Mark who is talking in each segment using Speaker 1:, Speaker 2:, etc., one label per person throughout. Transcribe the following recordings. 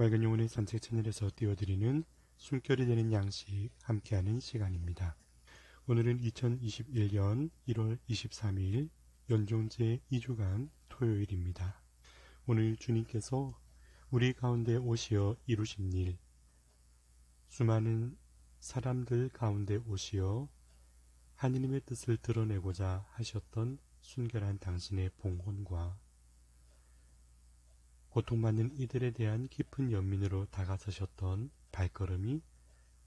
Speaker 1: 맑은 영혼의 산책 채널에서 띄워드리는 숨결이 되는 양식 함께하는 시간입니다. 오늘은 2021년 1월 23일 연종제 2주간 토요일입니다. 오늘 주님께서 우리 가운데 오시어 이루신 일, 수많은 사람들 가운데 오시어 하느님의 뜻을 드러내고자 하셨던 순결한 당신의 봉헌과 고통받는 이들에 대한 깊은 연민으로 다가서셨던 발걸음이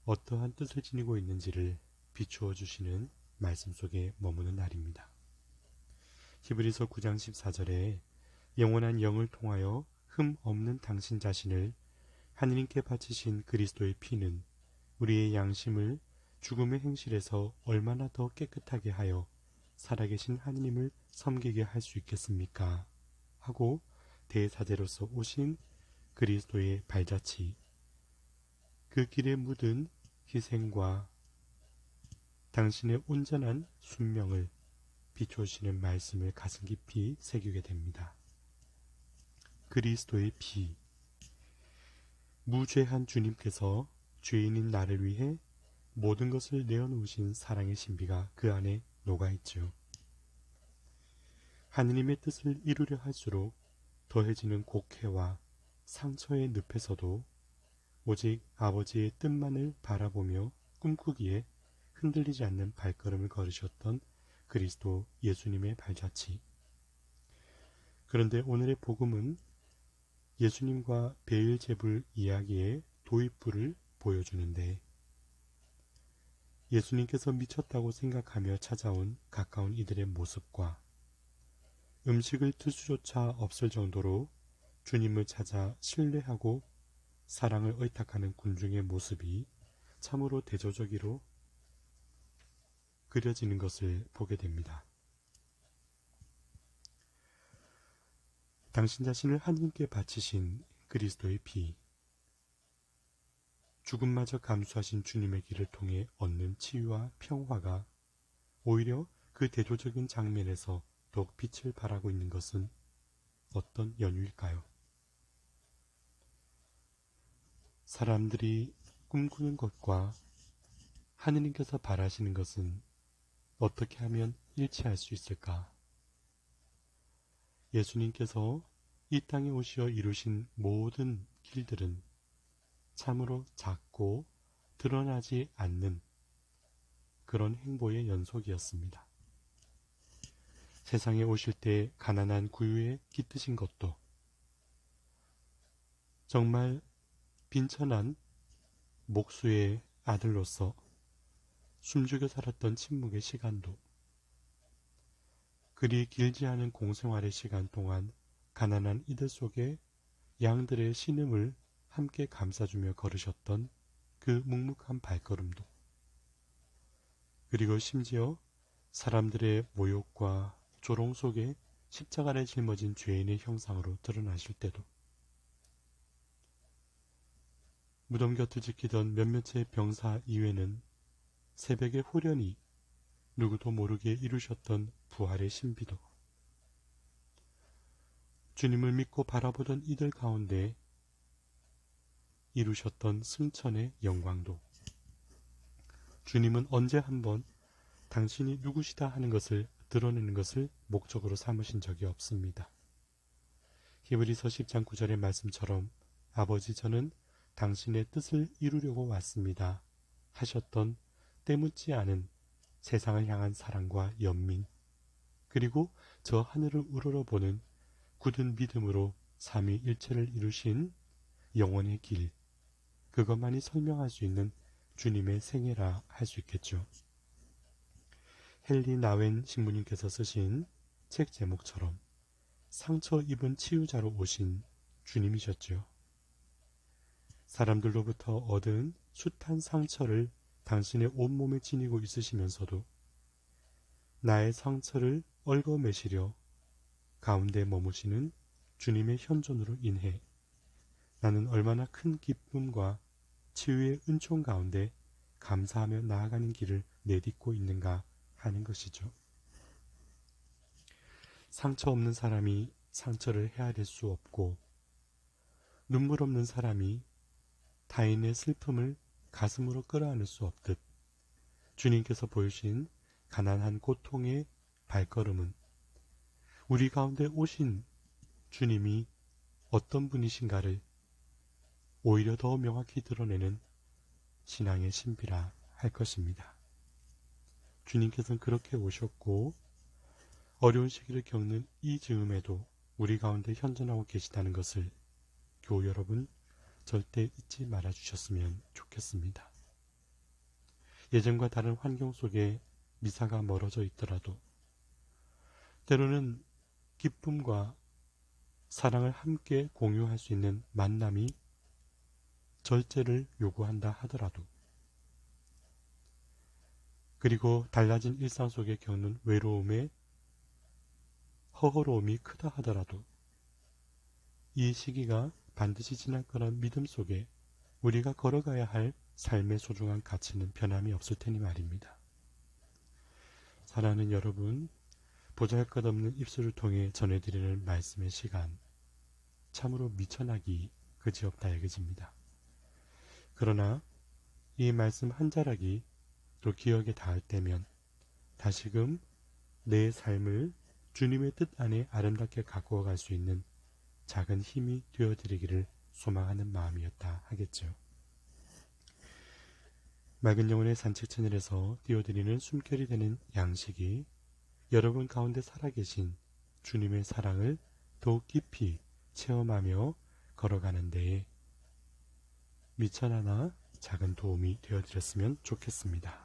Speaker 1: 어떠한 뜻을 지니고 있는지를 비추어 주시는 말씀 속에 머무는 날입니다. 히브리서 9장 14절에 영원한 영을 통하여 흠 없는 당신 자신을 하느님께 바치신 그리스도의 피는 우리의 양심을 죽음의 행실에서 얼마나 더 깨끗하게 하여 살아계신 하느님을 섬기게 할 수 있겠습니까? 하고 대사제로서 오신 그리스도의 발자취, 그 길에 묻은 희생과 당신의 온전한 순명을 비추시는 말씀을 가슴 깊이 새기게 됩니다. 그리스도의 피, 무죄한 주님께서 죄인인 나를 위해 모든 것을 내어놓으신 사랑의 신비가 그 안에 녹아있죠. 하느님의 뜻을 이루려 할수록 더해지는 곡해와 상처의 늪에서도 오직 아버지의 뜻만을 바라보며 꿈꾸기에 흔들리지 않는 발걸음을 걸으셨던 그리스도 예수님의 발자취. 그런데 오늘의 복음은 예수님과 베일제불 이야기의 도입부를 보여주는데, 예수님께서 미쳤다고 생각하며 찾아온 가까운 이들의 모습과 음식을 들 수조차 없을 정도로 주님을 찾아 신뢰하고 사랑을 의탁하는 군중의 모습이 참으로 대조적으로 그려지는 것을 보게 됩니다. 당신 자신을 하나님께 바치신 그리스도의 피, 죽음마저 감수하신 주님의 길을 통해 얻는 치유와 평화가 오히려 그 대조적인 장면에서 더욱 빛을 발하고 있는 것은 어떤 연유일까요? 사람들이 꿈꾸는 것과 하느님께서 바라시는 것은 어떻게 하면 일치할 수 있을까? 예수님께서 이 땅에 오시어 이루신 모든 길들은 참으로 작고 드러나지 않는 그런 행보의 연속이었습니다. 세상에 오실 때 가난한 구유에 깃드신 것도, 정말 빈천한 목수의 아들로서 숨죽여 살았던 침묵의 시간도, 그리 길지 않은 공생활의 시간 동안 가난한 이들 속에 양들의 신음을 함께 감싸주며 걸으셨던 그 묵묵한 발걸음도, 그리고 심지어 사람들의 모욕과 조롱 속에 십자가를 짊어진 죄인의 형상으로 드러나실 때도, 무덤 곁을 지키던 몇몇의 병사 이외는 새벽에 후련히 누구도 모르게 이루셨던 부활의 신비도, 주님을 믿고 바라보던 이들 가운데 이루셨던 승천의 영광도, 주님은 언제 한번 당신이 누구시다 하는 것을 드러내는 것을 목적으로 삼으신 적이 없습니다. 히브리서 10장 9절의 말씀처럼 아버지, 저는 당신의 뜻을 이루려고 왔습니다 하셨던 때묻지 않은 세상을 향한 사랑과 연민, 그리고 저 하늘을 우러러보는 굳은 믿음으로 삼위일체를 이루신 영원의 길, 그것만이 설명할 수 있는 주님의 생애라 할 수 있겠죠. 헨리 나웬 신부님께서 쓰신 책 제목처럼 상처 입은 치유자로 오신 주님이셨죠. 사람들로부터 얻은 숱한 상처를 당신의 온몸에 지니고 있으시면서도 나의 상처를 얽어매시려 가운데 머무시는 주님의 현존으로 인해 나는 얼마나 큰 기쁨과 치유의 은총 가운데 감사하며 나아가는 길을 내딛고 있는가 하는 것이죠. 상처 없는 사람이 상처를 헤아릴 수 없고, 눈물 없는 사람이 타인의 슬픔을 가슴으로 끌어안을 수 없듯 주님께서 보여주신 가난한 고통의 발걸음은 우리 가운데 오신 주님이 어떤 분이신가를 오히려 더 명확히 드러내는 신앙의 신비라 할 것입니다. 주님께서는 그렇게 오셨고 어려운 시기를 겪는 이 즈음에도 우리 가운데 현존하고 계시다는 것을 교우 여러분 절대 잊지 말아 주셨으면 좋겠습니다. 예전과 다른 환경 속에 미사가 멀어져 있더라도 때로는 기쁨과 사랑을 함께 공유할 수 있는 만남이 절제를 요구한다 하더라도 그리고 달라진 일상 속에 겪는 외로움에 허거로움이 크다 하더라도 이 시기가 반드시 지날 거란 믿음 속에 우리가 걸어가야 할 삶의 소중한 가치는 변함이 없을 테니 말입니다. 사랑하는 여러분, 보잘것없는 입술을 통해 전해드리는 말씀의 시간 참으로 미천하기 그지없다 여겨집니다. 그러나 이 말씀 한 자락이 또 기억에 닿을 때면 다시금 내 삶을 주님의 뜻 안에 아름답게 가꾸어 갈 수 있는 작은 힘이 되어드리기를 소망하는 마음이었다 하겠죠. 맑은 영혼의 산책 채널에서 띄워드리는 숨결이 되는 양식이 여러분 가운데 살아계신 주님의 사랑을 더욱 깊이 체험하며 걸어가는 데에 미천하나 작은 도움이 되어드렸으면 좋겠습니다.